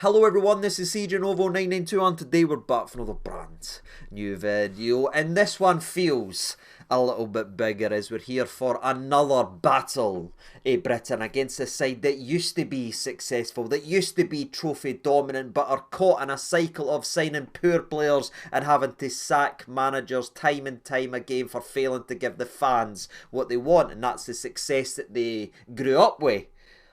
Hello everyone, this is CJNovo992 and today we're back for another brand new video, and this one feels a little bit bigger as we're here for another battle in Britain against a side that used to be successful, that used to be trophy dominant, but are caught in a cycle of signing poor players and having to sack managers time and time again for failing to give the fans what they want, and that's the success that they grew up with.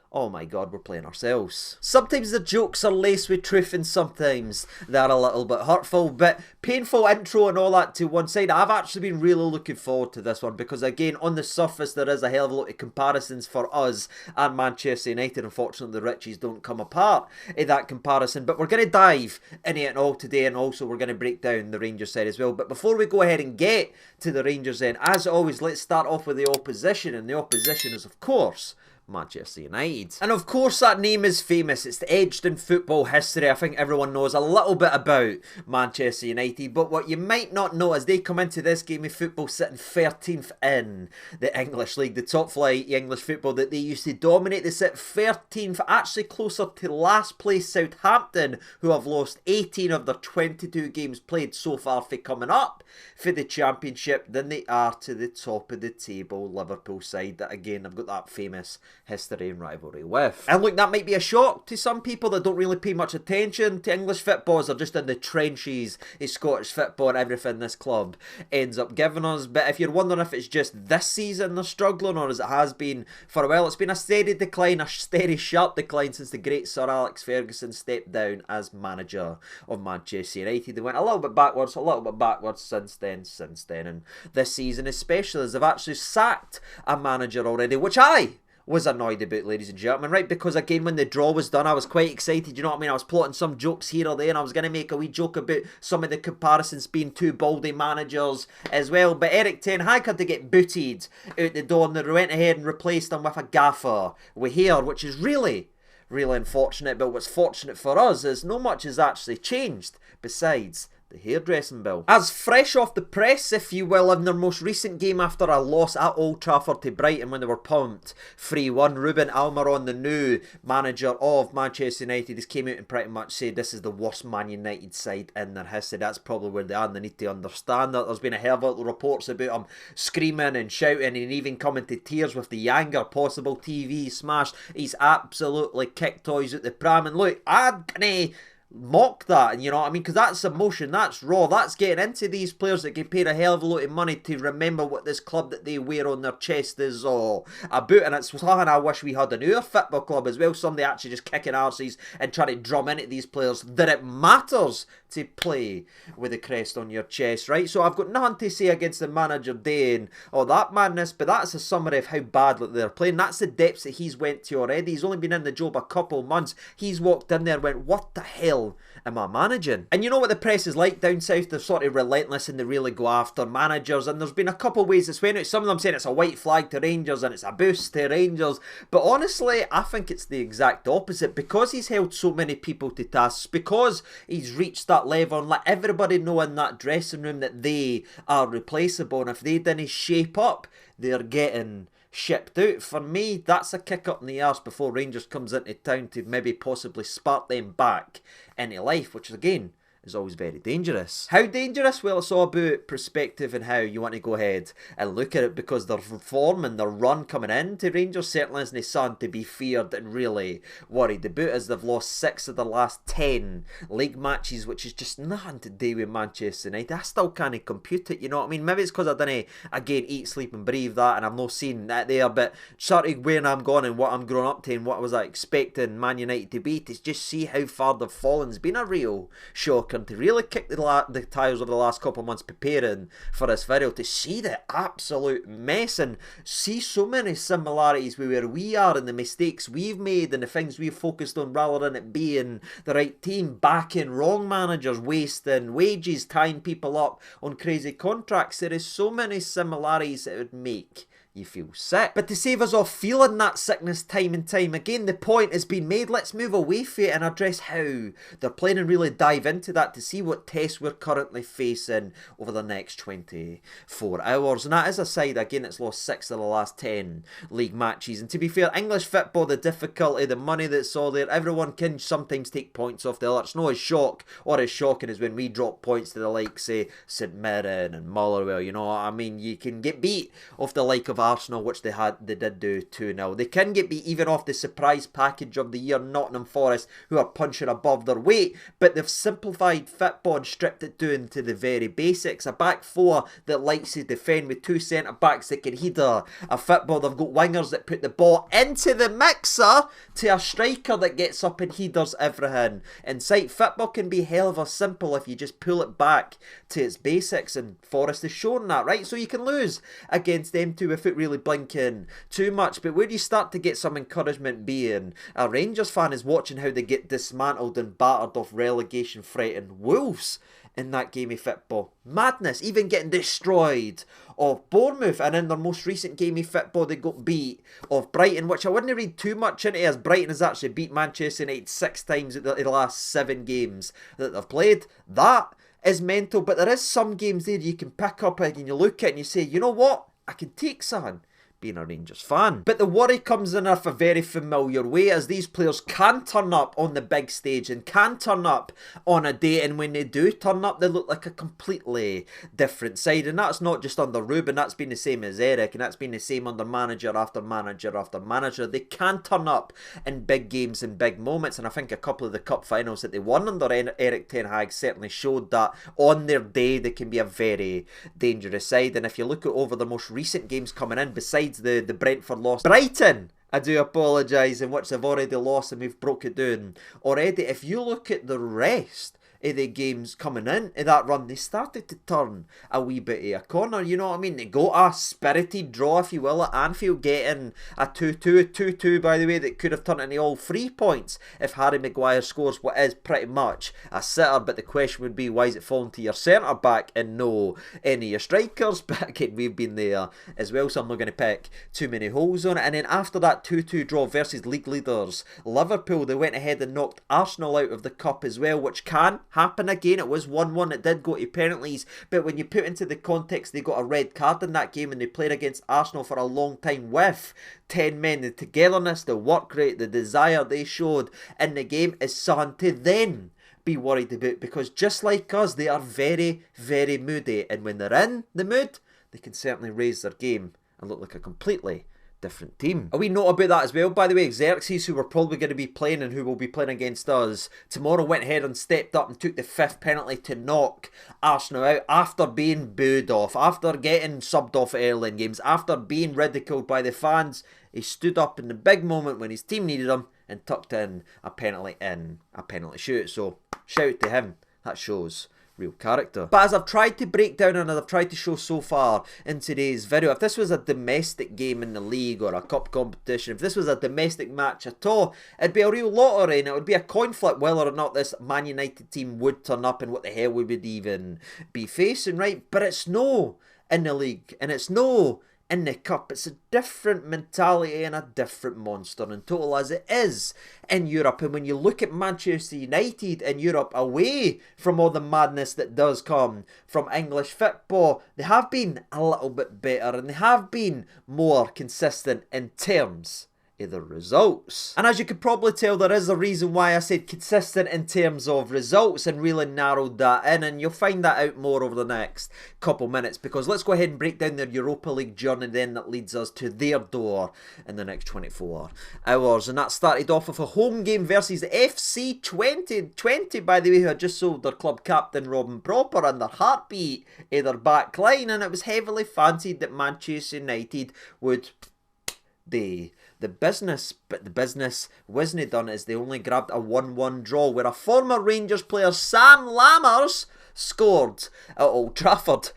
Oh my god, we're playing ourselves. Sometimes the jokes are laced with truth and sometimes they're a little bit hurtful, but painful intro and all that to one side. I've actually been really looking forward to this one because, again, on the surface there is a hell of a lot of comparisons for us and Manchester United. Unfortunately, the riches don't come apart in that comparison, but we're going to dive into it all today, and also we're going to break down the Rangers side as well. But before we go ahead and get to the Rangers end, as always, let's start off with the opposition, and the opposition is, of course, Manchester United. And of course that name is famous. It's edged in football history. I think everyone knows a little bit about Manchester United, but what you might not know is they come into this game of football sitting 13th in the English League, the top flight English football that they used to dominate. They sit 13th, actually closer to last place Southampton, who have lost 18 of their 22 games played so far for coming up for the Championship, than they are to the top of the table Liverpool side that, again, have got that famous history and rivalry with. And look, that might be a shock to some people that don't really pay much attention to English football, as they're just in the trenches of Scottish football and everything this club ends up giving us. But if you're wondering if it's just this season they're struggling, or as it has been for a while, it's been a steady decline, a steady sharp decline since the great Sir Alex Ferguson stepped down as manager of Manchester United. They went a little bit backwards since then, and this season especially, as they've actually sacked a manager already, which I was annoyed about, ladies and gentlemen, right? Because, again, when the draw was done, I was quite excited, you know what I mean? I was plotting some jokes here or there, and I was going to make a wee joke about some of the comparisons being two baldy managers as well. But Eric Ten Hag had to get booted out the door, and they went ahead and replaced him with a gaffer with hair, which is really unfortunate. But what's fortunate for us is no much has actually changed besides the hairdressing bill. As fresh off the press, if you will, in their most recent game after a loss at Old Trafford to Brighton when they were pumped 3-1, Ruben Almiron, the new manager of Manchester United, has came out and pretty much said this is the worst Man United side in their history. That's probably where they are, and they need to understand that. There's been a hell of a lot of reports about him screaming and shouting and even coming to tears with the anger, possible TV smash. He's absolutely kicked toys at the pram, and look, I'm gonna mock that, and you know what I mean, because that's emotion, that's raw, that's getting into these players that get paid a hell of a lot of money to remember what this club that they wear on their chest is all about. And it's something I wish we had in our football club as well, somebody actually just kicking arses and trying to drum into these players that it matters to play with the crest on your chest, right? So I've got nothing to say against the manager doing all that madness, but that's a summary of how badly they're playing. That's the depths that he's went to already. He's only been in the job a couple months. He's walked in there and went, what the hell am I managing? And you know what the press is like down south? They're sort of relentless and they really go after managers, and there's been a couple of ways it's went out. Some of them saying it's a white flag to Rangers and it's a boost to Rangers, but honestly I think it's the exact opposite, because he's held so many people to tasks, because he's reached that level and let everybody know in that dressing room that they are replaceable, and if they didn't shape up, they're getting shipped out. For me, that's a kick up in the arse before Rangers comes into town to maybe possibly spark them back into life, which again is always very dangerous. How dangerous? Well, it's all about perspective and how you want to go ahead and look at it, because their form and their run coming into Rangers certainly isn't something to be feared and really worried about, as they've lost 6 of the last 10 league matches, which is just nothing to do with Manchester United. I still can't compute it, you know what I mean? Maybe it's because I didn't, again, eat, sleep and breathe that, and I'm not seeing that there, but sort of where I'm going and what I'm growing up to and what was I expecting Man United to be, to just see how far they've fallen has been a real shocker. To really kick the tires over the last couple of months preparing for this video, to see the absolute mess and see so many similarities with where we are and the mistakes we've made and the things we've focused on rather than it being the right team, backing wrong managers, wasting wages, tying people up on crazy contracts. There is so many similarities that would make you feel sick. But to save us off feeling that sickness time and time again, the point has been made. Let's move away from it and address how they're playing and really dive into that to see what tests we're currently facing over the next 24 hours. And that is a side, again, it's lost 6 of the last 10 league matches. And to be fair, English football, the difficulty, the money that's all there, everyone can sometimes take points off the other. It's not as shock or as shocking as when we drop points to the like, say, St Mirren and Motherwell. You know what I mean? You can get beat off the like of Arsenal, which they did do 2-0. They can get beat even off the surprise package of the year, Nottingham Forest, who are punching above their weight, but they've simplified football and stripped it down to the very basics. A back four that likes to defend with 2 centre backs that can header a football. They've got wingers that put the ball into the mixer to a striker that gets up and headers everything. In sight, football can be hell of a simple if you just pull it back to its basics, and Forest has shown that, right? So you can lose against them two without really blinking too much, but where you start to get some encouragement being a Rangers fan is watching how they get dismantled and battered off relegation threatened Wolves in that game of football. Madness, even getting destroyed of Bournemouth, and in their most recent game of football they got beat of Brighton, which I wouldn't read too much into, as Brighton has actually beat Manchester United 6 times in the last 7 games that they've played. That is mental, but there is some games there you can pick up and you look at and you say, you know what, I can take something being a Rangers fan. But the worry comes in a very familiar way, as these players can turn up on the big stage and can turn up on a day, and when they do turn up they look like a completely different side. And that's not just under Ruben, that's been the same as Eric, and that's been the same under manager after manager after manager. They can turn up in big games and big moments, and I think a couple of the cup finals that they won under Eric Ten Hag certainly showed that on their day they can be a very dangerous side. And if you look at over the most recent games coming in, besides the Brentford loss, Brighton, I do apologise, in which they've already lost and we've broke it down already. If you look at the rest of the games coming in that run, they started to turn a wee bit of a corner, you know what I mean? They got a spirited draw, if you will, at Anfield, getting a 2-2, by the way, that could have turned into all 3 points if Harry Maguire scores what is pretty much a sitter. But the question would be, why is it falling to your centre back and no any of your strikers? But again, we've been there as well, so I'm not going to pick too many holes on it. And then after that 2-2 draw versus league leaders Liverpool, they went ahead and knocked Arsenal out of the cup as well, which can happen again. It was 1-1, it did go to penalties, but when you put into the context, they got a red card in that game and they played against Arsenal for a long time with 10 men. The togetherness, the work rate, the desire they showed in the game is something to then be worried about, because just like us, they are very, very moody, and when they're in the mood, they can certainly raise their game and look like a completely different team. A wee note about that as well, by the way, Xerxes, who we're probably going to be playing and who will be playing against us tomorrow, went ahead and stepped up and took the 5th penalty to knock Arsenal out after being booed off, after getting subbed off early in games, after being ridiculed by the fans. He stood up in the big moment when his team needed him and tucked in a penalty shoot. So shout out to him. That shows real character. But as I've tried to break down and as I've tried to show so far in today's video, if this was a domestic game in the league or a cup competition, if this was a domestic match at all, it'd be a real lottery and it would be a coin flip whether or not this Man United team would turn up and what the hell we would even be facing, right? But it's no in the league and it's no in the cup. It's a different mentality and a different monster in total, as it is in Europe. And when you look at Manchester United in Europe, away from all the madness that does come from English football, they have been a little bit better and they have been more consistent in terms of the results. And as you could probably tell, there is a reason why I said consistent in terms of results and really narrowed that in, and you'll find that out more over the next couple minutes, because let's go ahead and break down their Europa League journey then that leads us to their door in the next 24 hours. And that started off with a home game versus FC 2020, by the way, who had just sold their club captain Robin Proper and their heartbeat in their back line, and it was heavily fancied that Manchester United would be the business, but the business wasn't done, as they only grabbed a 1-1 draw where a former Rangers player, Sam Lammers, scored at Old Trafford.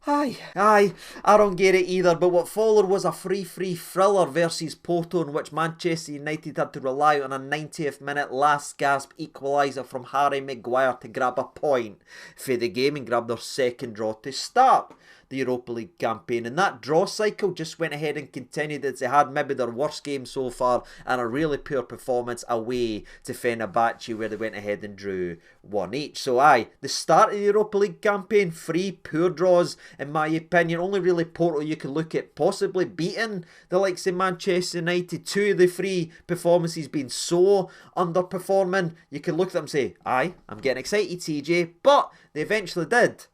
Aye, I don't get it either, but what followed was a free thriller versus Porto, in which Manchester United had to rely on a 90th minute last gasp equaliser from Harry Maguire to grab a point for the game and grab their second draw to start the Europa League campaign. And that draw cycle just went ahead and continued as they had maybe their worst game so far and a really poor performance away to Fenerbahce, where they went ahead and drew 1 each. So aye, the start of the Europa League campaign, 3 poor draws in my opinion. Only really Porto you can look at possibly beating the likes of Manchester United. 2 of the 3 performances being so underperforming. You can look at them and say, aye, I'm getting excited, CJ, but they eventually did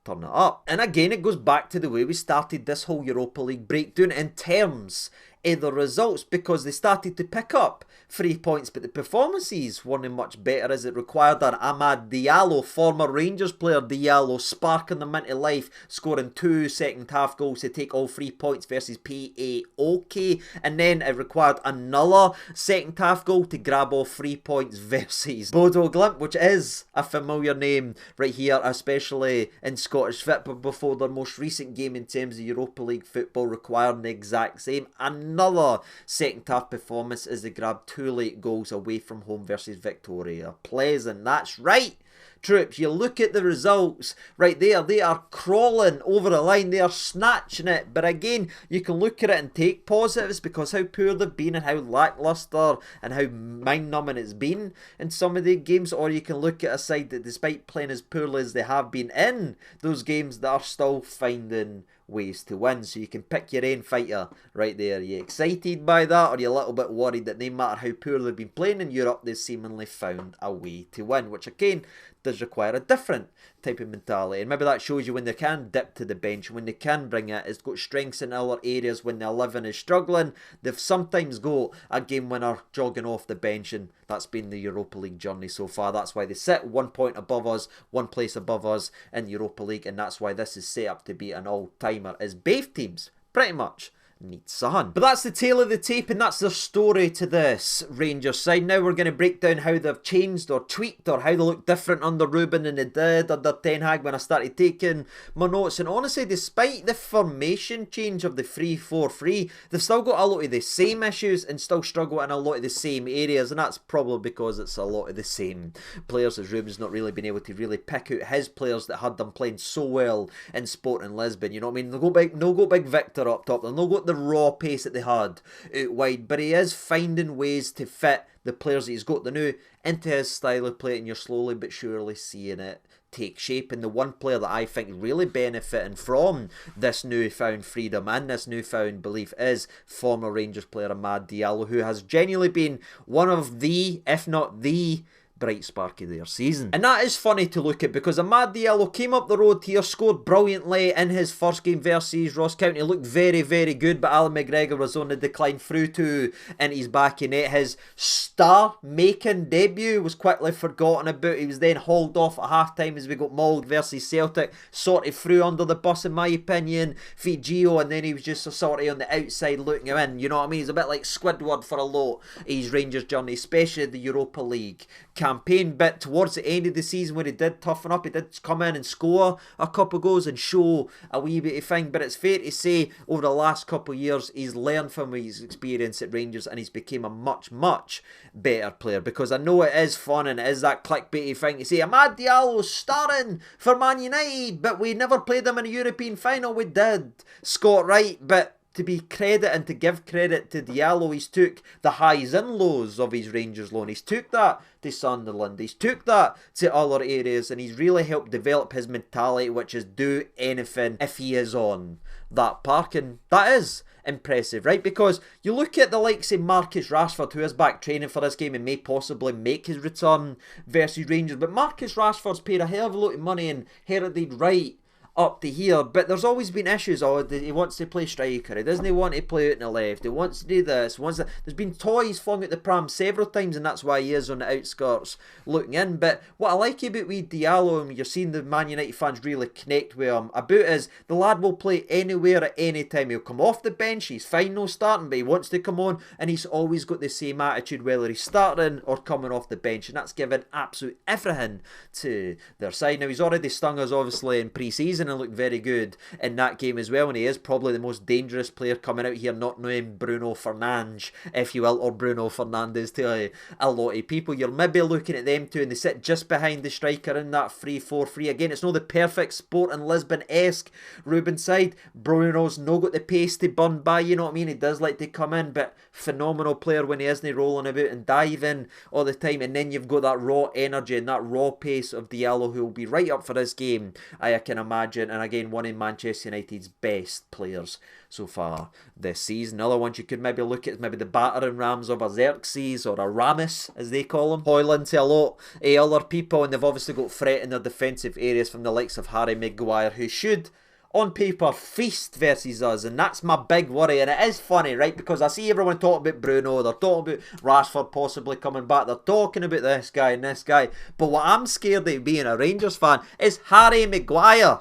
turn it up. And again, it goes back to the way we started this whole Europa League breakdown in terms of the results, because they started to pick up 3 points, but the performances weren't much better, as it required an Amad Diallo, former Rangers player Diallo, sparking them into life, scoring 2 second half goals to take all 3 points versus PAOK, and then it required another second half goal to grab all 3 points versus Bodo Glimt, which is a familiar name right here, especially in Scottish football, before their most recent game in terms of Europa League football requiring the exact same. Another second half performance as they grabbed 2 late goals away from home versus Victoria Pleasant. That's right, troops, you look at the results right there, they are crawling over the line, they are snatching it. But again, you can look at it and take positives, because how poor they've been and how lacklustre and how mind-numbing it's been in some of the games. Or you can look at a side that, despite playing as poorly as they have been in those games, they are still finding ways to win. So you can pick your own fighter right there. Are you excited by that, or are you a little bit worried that no matter how poor they've been playing in Europe, they've seemingly found a way to win, which again does require a different type of mentality. And maybe that shows you when they can dip to the bench, when they can bring it, it's got strengths in other areas. When the 11 is struggling, they've sometimes got a game winner jogging off the bench, and that's been the Europa League journey so far. That's why they sit 1 point above us, 1 place above us in Europa League, and that's why this is set up to be an all-timer, as both teams pretty much need sun. But that's the tale of the tape, and that's the story to this Rangers side. Now we're going to break down how they've changed or tweaked, or how they look different under Ruben than they did under Ten Hag when I started taking my notes. And honestly, despite the formation change of the 3-4-3, they've still got a lot of the same issues and still struggle in a lot of the same areas, and that's probably because it's a lot of the same players, as Ruben's not really been able to really pick out his players that had them playing so well in Sporting Lisbon. You know what I mean? They'll go big Victor up top, they'll go the raw pace that they had out wide, but he is finding ways to fit the players that he's got the new into his style of play, and you're slowly but surely seeing it take shape. And the one player that I think really benefiting from this newfound freedom and this newfound belief is former Rangers player Amad Diallo, who has genuinely been one of the, if not the, bright spark of their season. And that is funny to look at, because Amad Diallo came up the road here, scored brilliantly in his first game versus Ross County, looked very, very good, but Alan McGregor was on the decline through to and he's back in it. His star-making debut was quickly forgotten about. He was then hauled off at half-time as we got mauled versus Celtic, sort of threw under the bus in my opinion, Figio, and then he was just sort of on the outside looking him in, you know what I mean? He's a bit like Squidward for a lot of his Rangers journey, especially the Europa League campaign. But towards the end of the season, when he did toughen up, he did come in and score a couple of goals and show a wee bit of thing. But it's fair to say, over the last couple of years, he's learned from his experience at Rangers, and he's become a much, much better player. Because I know it is fun and it is that clickbaity thing to say, Amad Diallo's starting for Man United, but we never played him in a European final. We did, Scott Wright. But to be credit and to give credit to Diallo, he's took the highs and lows of his Rangers loan. He's took that to Sunderland. He's took that to other areas, and he's really helped develop his mentality, which is do anything if he is on that park. And that is impressive, right? Because you look at the likes of Marcus Rashford, who is back training for this game and may possibly make his return versus Rangers. But Marcus Rashford's paid a hell of a lot of money and heralded right up to here, but there's always been issues. Oh, he wants to play striker, he doesn't want to play out in the left, he wants to do this, there's been toys flung at the pram several times, and that's why he is on the outskirts looking in. But what I like about with Diallo, and you're seeing the Man United fans really connect with him about, is the lad will play anywhere at any time. He'll come off the bench, he's fine no starting, but he wants to come on, and he's always got the same attitude whether he's starting or coming off the bench, and that's given absolute everything to their side. Now, he's already stung us obviously in pre-season amazing and looked very good in that game as well, and he is probably the most dangerous player coming out here, not named Bruno Fernandes, if you will, or Bruno Fernandes to a lot of people. You're maybe looking at them two and they sit just behind the striker in that 3-4-3. Again, it's not the perfect Sporting Lisbon-esque Ruben side. Bruno's no got the pace to burn by, you know what I mean? He does like to come in, but phenomenal player when he isn't rolling about and diving all the time. And then you've got that raw energy and that raw pace of Diallo, who will be right up for this game, I can imagine. And again, one of Manchester United's best players so far this season. Other ones you could maybe look at is maybe the battering rams of a Xerxes or a Ramis, as they call him. Hoyland to a lot of other people, and they've obviously got threat in their defensive areas from the likes of Harry Maguire, who should, on paper, feast versus us, and that's my big worry. And it is funny, right, because I see everyone talking about Bruno, they're talking about Rashford possibly coming back, they're talking about this guy and this guy, but what I'm scared of being a Rangers fan is Harry Maguire.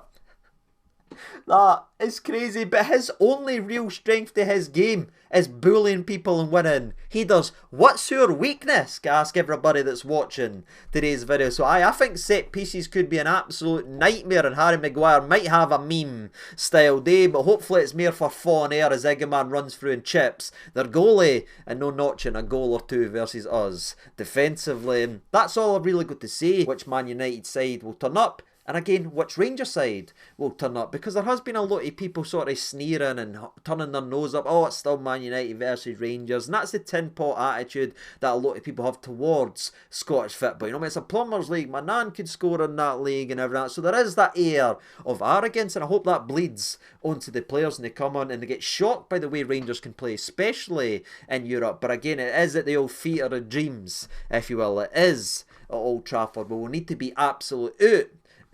That is crazy, but his only real strength to his game is bullying people and winning. He does. What's your weakness? Can I ask everybody that's watching today's video. So I think set pieces could be an absolute nightmare, and Harry Maguire might have a meme style day, but hopefully it's more for fun air as Igamane runs through and chips their goalie and no notching a goal or two versus us defensively. That's all I've really got to say. Which Man United side will turn up, and again, which Rangers side will turn up, because there has been a lot of people sort of sneering and turning their nose up. Oh, it's still Man United versus Rangers, and that's the tin pot attitude that a lot of people have towards Scottish football. You know, it's a plumbers league, my nan could score in that league and everything. So there is that air of arrogance, and I hope that bleeds onto the players and they come on and they get shocked by the way Rangers can play, especially in Europe. But again, it is at the old theatre of dreams, if you will. It is at Old Trafford, but we'll need to be absolute out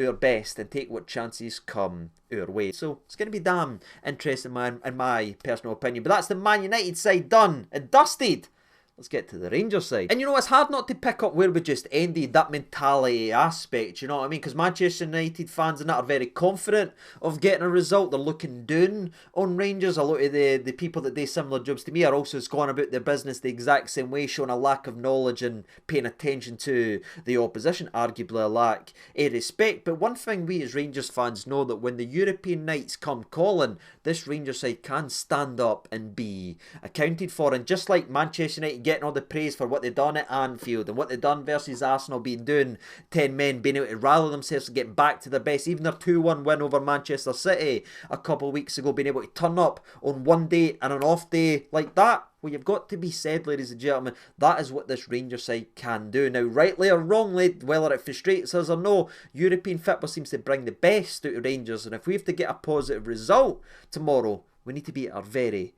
our best and take what chances come our way. So it's going to be damn interesting, man, in my personal opinion. But that's the Man United side done and dusted. Let's get to the Rangers side. And you know, it's hard not to pick up where we just ended, that mentality aspect, you know what I mean? Because Manchester United fans and that are very confident of getting a result. They're looking down on Rangers. A lot of the people that do similar jobs to me are also going about their business the exact same way, showing a lack of knowledge and paying attention to the opposition, arguably a lack of respect. But one thing we as Rangers fans know, that when the European nights come calling, this Rangers side can stand up and be accounted for. And just like Manchester United getting all the praise for what they've done at Anfield and what they've done versus Arsenal, being doing 10 men, being able to rally themselves and get back to their best, even their 2-1 win over Manchester City a couple of weeks ago, being able to turn up on one day and an off day like that. Well, you've got to be said, ladies and gentlemen, that is what this Rangers side can do. Now, rightly or wrongly, whether it frustrates us or no, European football seems to bring the best out of Rangers, and if we have to get a positive result tomorrow, we need to be at our very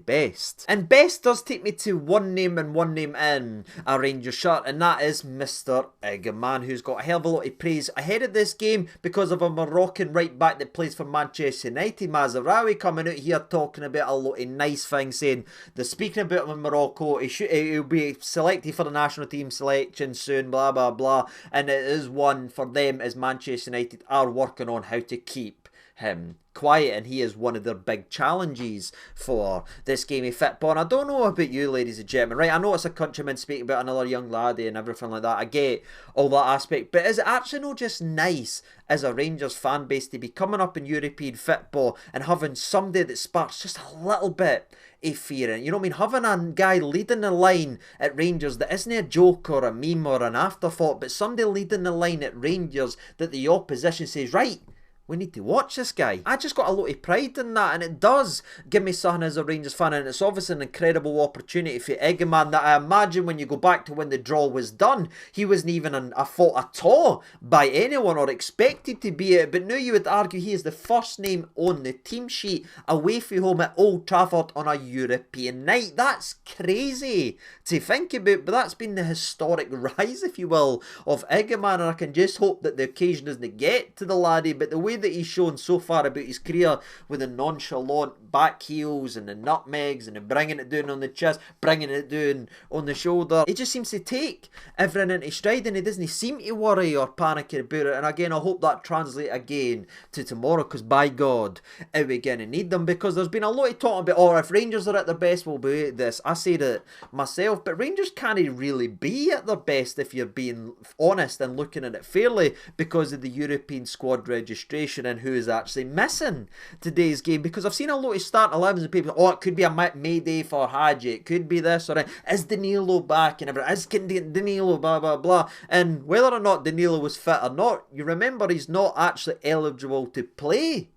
best. And best does take me to one name and one name in a Rangers shirt, and that is Mr. Igamane, who's got a hell of a lot of praise ahead of this game because of a Moroccan right back that plays for Manchester United, Mazraoui, coming out here talking about a lot of nice things, saying they're speaking about him in Morocco, he'll be selected for the national team selection soon, blah blah blah, and it is one for them as Manchester United are working on how to keep him quiet, and he is one of their big challenges for this game of football. And I don't know about you, ladies and gentlemen, right? I know it's a countryman speaking about another young laddie and everything like that. I get all that aspect, but is it actually not just nice as a Rangers fan base to be coming up in European football and having somebody that sparks just a little bit of fear in it? You know what I mean? Having a guy leading the line at Rangers that isn't a joke or a meme or an afterthought, but somebody leading the line at Rangers that the opposition says, right, we need to watch this guy. I just got a lot of pride in that, and it does give me something as a Rangers fan, and it's obviously an incredible opportunity for Igamane that I imagine when you go back to when the draw was done, he wasn't even a thought at all by anyone or expected to be it, but now you would argue he is the first name on the team sheet away from home at Old Trafford on a European night. That's crazy to think about, but that's been the historic rise, if you will, of Igamane, and I can just hope that the occasion doesn't get to the laddie, but the way that he's shown so far about his career with the nonchalant back heels and the nutmegs and the bringing it down on the chest, bringing it down on the shoulder, he just seems to take everything into stride, and he doesn't seem to worry or panic about it. And again, I hope that translates again to tomorrow, because by God, are we going to need them? Because there's been a lot of talk about, oh, if Rangers are at their best, we'll be at this. I said it myself, but Rangers can't really be at their best if you're being honest and looking at it fairly, because of the European squad registration. information in who is actually missing today's game, because I've seen a lot of start 11s and people, oh, it could be a mayday for Hadji, it could be this or that. Is Danilo back and everything? Is Danilo blah blah blah? And whether or not Danilo was fit or not, you remember he's not actually eligible to play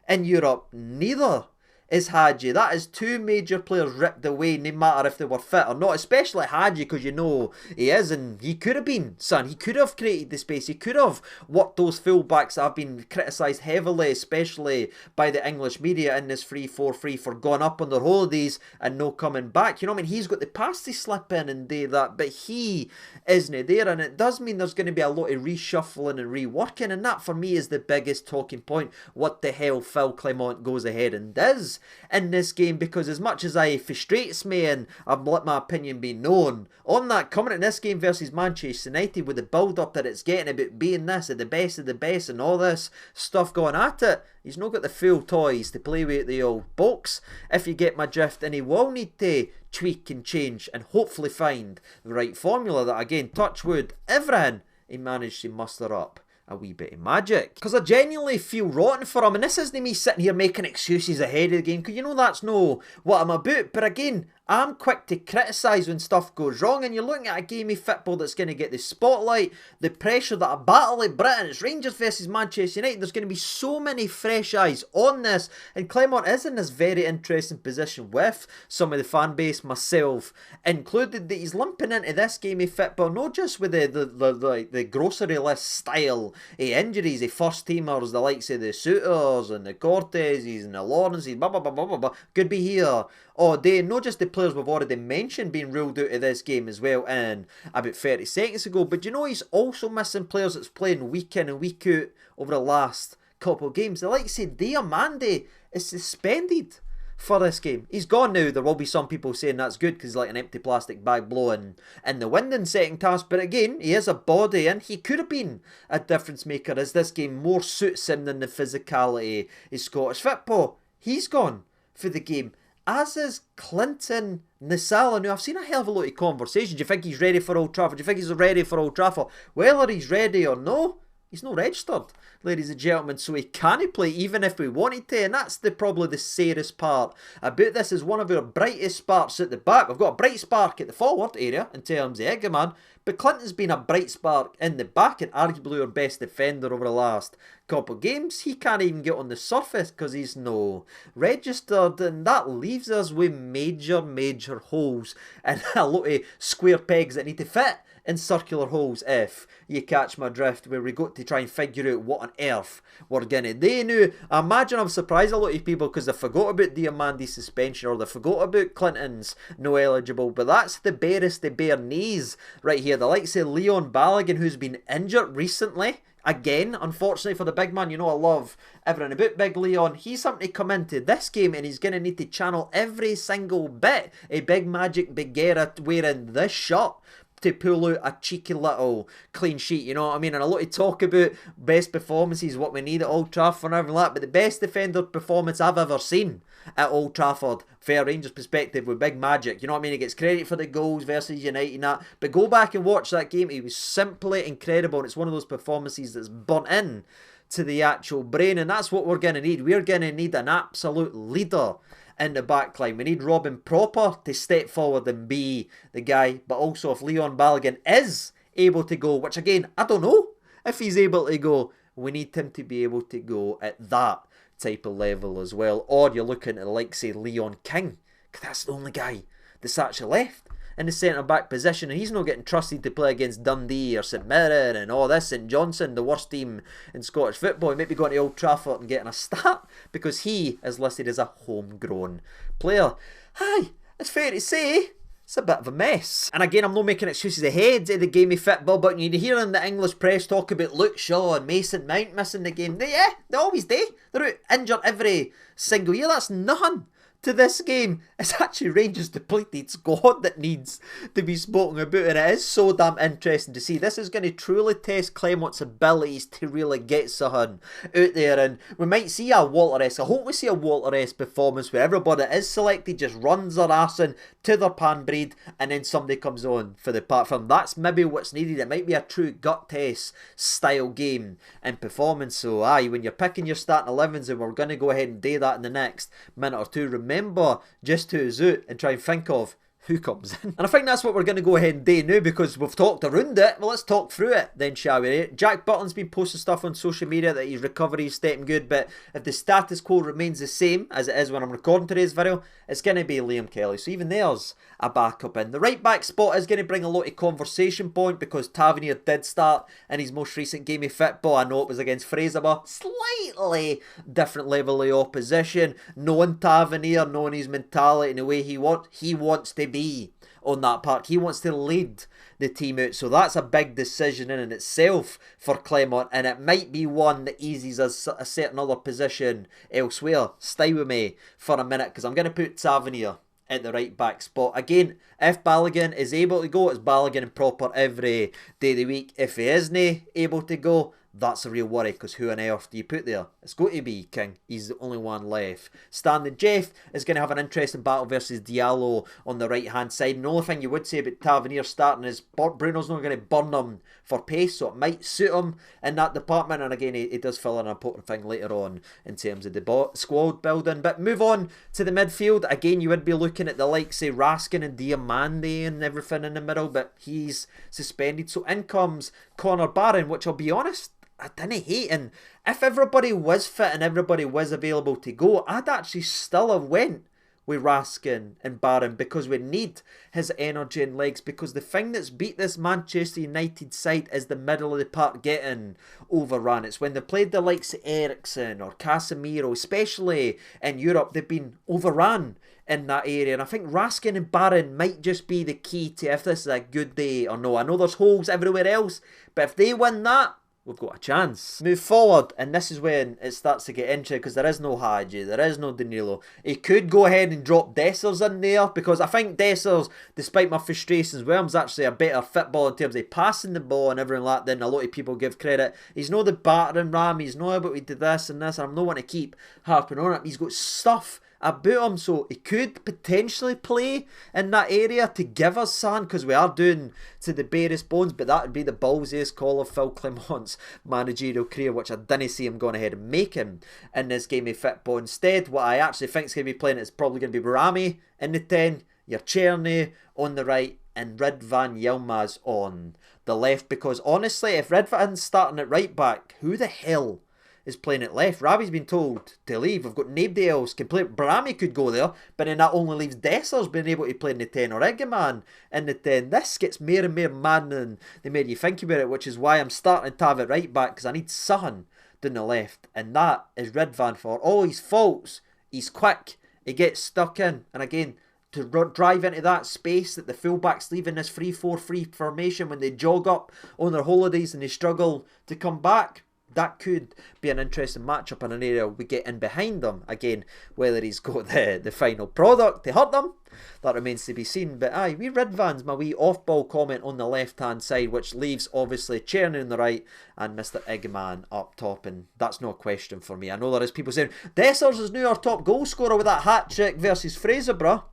in Europe. Neither is Hadji. That is two major players ripped away, no matter if they were fit or not, especially Hadji, because you know he is, and he could have been, son. He could have created the space. He could have worked those fullbacks that have been criticised heavily, especially by the English media in this 3-4-3 for going up on their holidays and no coming back. You know what I mean? He's got the pass to slip in and do that, but he isn't there, and it does mean there's going to be a lot of reshuffling and reworking, and that for me is the biggest talking point. What the hell Phil Clement goes ahead and does in this game, because as much as it frustrates me and I've let my opinion be known on that, coming in this game versus Manchester United with the build up that it's getting about being this at the best of the best and all this stuff going at it, he's not got the full toys to play with the old box, if you get my drift, and he will need to tweak and change and hopefully find the right formula that, again, touch wood, everything he managed to muster up a wee bit of magic. Because I genuinely feel rotten for him, and this isn't me sitting here making excuses ahead of the game, because you know that's no what I'm about, but again, I'm quick to criticise when stuff goes wrong, and you're looking at a game of football that's going to get the spotlight, the pressure that a battle of Britain, it's Rangers versus Manchester United, there's going to be so many fresh eyes on this, and Clement is in this very interesting position with some of the fan base, myself included, that he's limping into this game of football, not just with the grocery list style of injuries, the first teamers, the likes of the Suitors and the Corteses and the Lawrences, blah blah blah blah blah, could be here all day, not just the players we've already mentioned being ruled out of this game as well in about 30 seconds ago, but you know he's also missing players that's playing week in and week out over the last couple of games. The likes of Diamande is suspended for this game. He's gone now. There will be some people saying that's good because he's like an empty plastic bag blowing in the wind in second task, but again, he is a body and he could have been a difference maker as this game more suits him than the physicality of Scottish football. He's gone for the game, as is Clinton Nisala. Now, I've seen a hell of a lot of conversations. Do you think he's ready for Old Trafford? Do you think he's ready for Old Trafford? Whether he's ready or no, he's not registered, ladies and gentlemen, so he can't play even if we wanted to, and that's probably the saddest part about this, is one of our brightest sparks at the back. We've got a bright spark at the forward area in terms of Igamane, but Clinton's been a bright spark in the back and arguably our best defender over the last couple of games. He can't even get on the surface because he's no registered, and that leaves us with major holes and a lot of square pegs that need to fit in circular holes, if you catch my drift, where we got to try and figure out what on earth we're going to do now. I imagine I've surprised a lot of people because they forgot about Diamandi's suspension, or they forgot about Clinton's no eligible, but that's the barest of bare knees right here. The likes of Leon Balogun, who's been injured recently, again, unfortunately for the big man. You know I love everything about Big Leon. He's something to come into this game and he's going to need to channel every single bit of Big Magic Big Guerra wearing this shirt to pull out a cheeky little clean sheet, you know what I mean? And a lot of talk about best performances, what we need at Old Trafford and everything like that, but the best defender performance I've ever seen at Old Trafford, fair Rangers perspective, with Big Magic, you know what I mean? He gets credit for the goals versus United and that, but go back and watch that game, he was simply incredible, and it's one of those performances that's burnt in to the actual brain, and that's what we're going to need. We're going to need an absolute leader in the backline. We need Robin Proper to step forward and be the guy, but also if Leon Balogun is able to go, which again, I don't know if he's able to go, we need him to be able to go at that type of level as well. Or you're looking at the likes of Leon King, because that's the only guy that's actually left in the centre-back position, and he's not getting trusted to play against Dundee or St Mirren and all this, and Johnson, the worst team in Scottish football. He might be going to Old Trafford and getting a start because he is listed as a homegrown player. Aye, it's fair to say it's a bit of a mess. And again, I'm not making excuses ahead of the game of football, but you hear in the English press talk about Luke Shaw and Mason Mount missing the game. They always do. They're out injured every single year. That's nothing to this game. It's actually Rangers' depleted squad that needs to be spoken about, and it is so damn interesting to see. This is going to truly test Clement's abilities to really get something out there, and we might see a Walter-esque, I hope we see a Walter-esque performance where everybody that is selected just runs their arse in to their pan breed, and then somebody comes on for the platform. That's maybe what's needed. It might be a true gut test style game and performance. So when you're picking your starting 11s, and we're going to go ahead and do that in the next minute or two, remember just who's out and try and think of who comes in. And I think that's what we're going to go ahead and do now, because we've talked around it. Well, let's talk through it then, shall we? Jack Butland's been posting stuff on social media that his recovery is stepping good, but if the status quo remains the same as it is when I'm recording today's video, it's going to be Liam Kelly. So even there's a backup in. The right back spot is going to bring a lot of conversation point, because Tavernier did start in his most recent game of football. I know it was against Fraser, but slightly different level of opposition. Knowing Tavernier, knowing his mentality and the way he wants to be on that park. He wants to lead the team out. So that's a big decision in itself for Clement, and it might be one that eases a certain other position elsewhere. Stay with me for a minute, because I'm going to put Tavernier at the right back spot. Again, if Balogun is able to go, it's Balogun and proper every day of the week. If he isn't able to go, that's a real worry, because who on earth do you put there? It's going to be King. He's the only one left. Standing Jeff is going to have an interesting battle versus Diallo on the right hand side. And the only thing you would say about Tavernier starting is Bruno's not going to burn him for pace, so it might suit him in that department. And again, he does fill in an important thing later on in terms of the squad building. But move on to the midfield. Again, you would be looking at the likes of Raskin and Diamande and everything in the middle, but he's suspended. So in comes Connor Barron, which I'll be honest, I didn't hate. And if everybody was fit and everybody was available to go, I'd actually still have went with Raskin and Barron, because we need his energy and legs. Because the thing that's beat this Manchester United side is the middle of the park getting overrun. It's when they played the likes of Eriksen or Casemiro, especially in Europe, they've been overrun in that area. And I think Raskin and Barron might just be the key to if this is a good day or no. I know there's holes everywhere else, but if they win that, we've got a chance. Move forward, and this is when it starts to get interesting, because there is no Hadji, there is no Danilo. He could go ahead and drop Dessers in there, because I think Dessers, despite my frustrations, Williams actually a better football in terms of passing the ball and everything like that than a lot of people give credit. He's not the battering ram, he's not able to do this and this, and I'm not want to keep harping on it. He's got stuff about him, so he could potentially play in that area to give us something, because we are doing to the barest bones. But that would be the ballsiest call of Phil Clement's managerial career, which I didn't see him going ahead and making in this game of football. Instead, what I actually think is going to be playing is probably going to be Rami in the 10, your Czerny on the right, and Ridvan Yilmaz on the left. Because honestly, if Ridvan's starting at right back, who the hell is playing at left? Ravi's been told to leave. We've got nobody else can play. Brahmi could go there, but then that only leaves Dessers being able to play in the 10, or Igamane in the 10. This gets more and more maddening the more you think about it, which is why I'm starting to have it right back, because I need something down the left, and that is Ridvan. For all his faults, he's quick, he gets stuck in, and again, to drive into that space that the fullbacks leave in this 3-4-3 formation when they jog up on their holidays and they struggle to come back. That could be an interesting matchup in an area we get in behind them. Again, whether he's got the final product to hurt them, that remains to be seen. But aye, we Ridvan's my wee off-ball comment on the left-hand side, which leaves obviously Czerny on the right and Mr. Igamane up top. And that's no question for me. I know there is people saying, Dessers is now our top goal scorer with that hat-trick versus Fraser, bruh.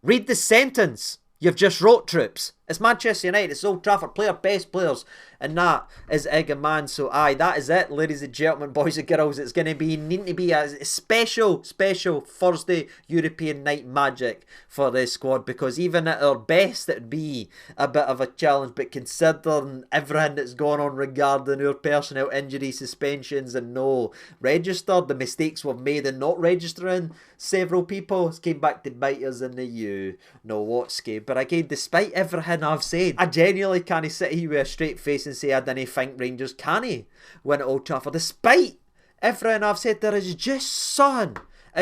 Read the sentence you've just wrote, troops. It's Manchester United, it's Old Trafford, play our best players, and that is Igamane. So aye, that is it, ladies and gentlemen, boys and girls. It's going to be, need to be a special Thursday European night magic for this squad, because even at our best it would be a bit of a challenge. But considering everything that's gone on regarding our personnel injury, suspensions and no registered, the mistakes we've made in not registering several people, it's came back to bite us in the know what scheme. But again, despite everything I've said, I genuinely can't sit here with a straight face and say I didn't think Rangers can win at Old Trafford. Despite everything I've said, there is just something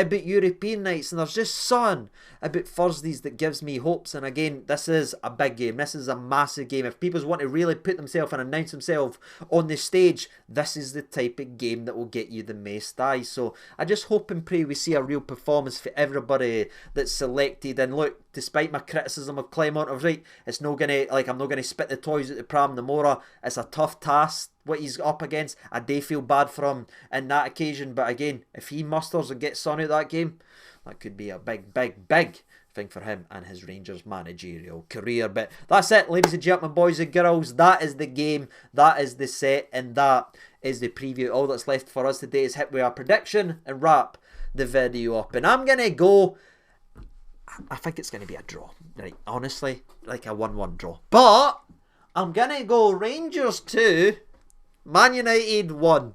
about European nights, and there's just something about Thursdays that gives me hopes. And again, this is a big game. This is a massive game. If people want to really put themselves and announce themselves on the stage, this is the type of game that will get you the most eyes. So I just hope and pray we see a real performance for everybody that's selected. And look, despite my criticism of Clement, I was right, it's not gonna, like, I'm not gonna spit the toys at the pram no more. It's a tough task what he's up against. I do feel bad for him in that occasion, but again, if he musters and gets son out of that game, that could be a big thing for him and his Rangers managerial career. But that's it, ladies and gentlemen, boys and girls. That is the game, that is the set, and that is the preview. All that's left for us today is hit with our prediction and wrap the video up. And I'm gonna go, I think it's going to be a draw. Right, honestly, like a 1-1 draw. But I'm going to go Rangers 2, Man United 1.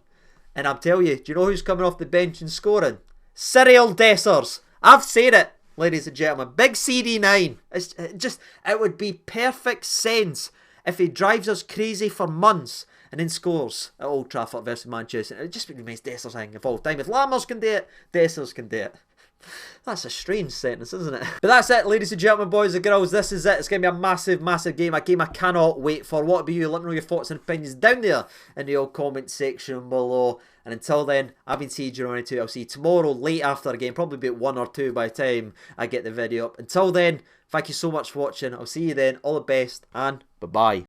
And I'm telling you, do you know who's coming off the bench and scoring? Cyril Dessers. I've said it, ladies and gentlemen. Big CD9. It would be perfect sense if he drives us crazy for months and then scores at Old Trafford versus Manchester. It would just be the most Dessers thing of all time. If Lammers can do it, Dessers can do it. That's a strange sentence, isn't it? But that's it, ladies and gentlemen, boys and girls. This is it. It's going to be a massive game. A game I cannot wait for. What about you? Let me know your thoughts and opinions down there in the old comment section below. And until then, I've been CJ92. I'll see you tomorrow late after the game. Probably about 1 or 2 by the time I get the video up. Until then, thank you so much for watching. I'll see you then. All the best and bye-bye.